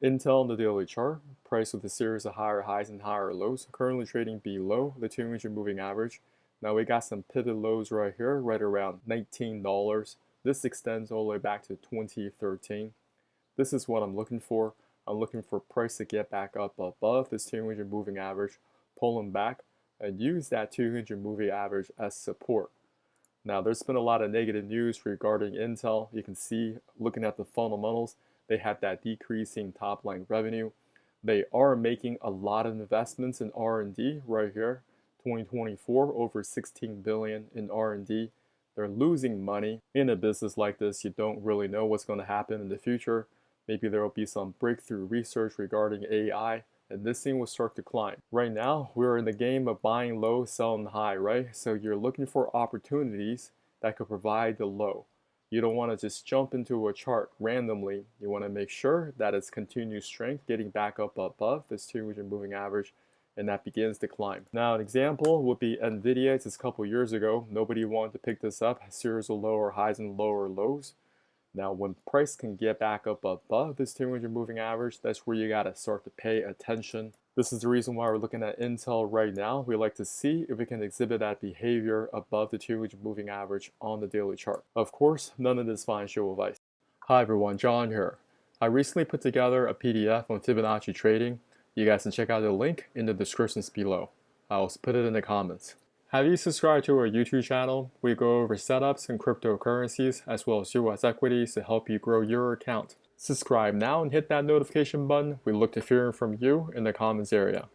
Intel on the daily chart, price with a series of higher highs and higher lows, currently trading below the 200 moving average. Now we got some pivot lows right here, right around $19. This extends all the way back to 2013. This is what I'm looking for. I'm looking for price to get back up above this 200 moving average, pull them back, and use that 200 moving average as support. Now, there's been a lot of negative news regarding Intel. You can see, looking at the fundamentals, they had that decreasing top line revenue. They are making a lot of investments in R&D right here. 2024, over 16 billion in R&D. They're losing money. In a business like this, you don't really know what's going to happen in the future. Maybe there will be some breakthrough research regarding AI, and this thing will start to climb. Right now, we're in the game of buying low, selling high, right? So you're looking for opportunities that could provide the low. You don't want to just jump into a chart randomly. You want to make sure that it's continued strength, getting back up above this 200 moving average, and that begins to climb. Now, an example would be Nvidia. Just a couple years ago, nobody wanted to pick this up. Series of lower highs and lower lows. Now, when price can get back up above this 200 moving average, that's where you got to start to pay attention. This is the reason why we're looking at Intel right now. We like to see if we can exhibit that behavior above the 200 moving average on the daily chart. Of course, none of this financial advice. Hi everyone, John here. I recently put together a PDF on Fibonacci trading. You guys can check out the link in the descriptions below. I'll put it in the comments. Have you subscribed to our YouTube channel? We go over setups in cryptocurrencies as well as US equities to help you grow your account. Subscribe now and hit that notification button. We look to hearing from you in the comments area.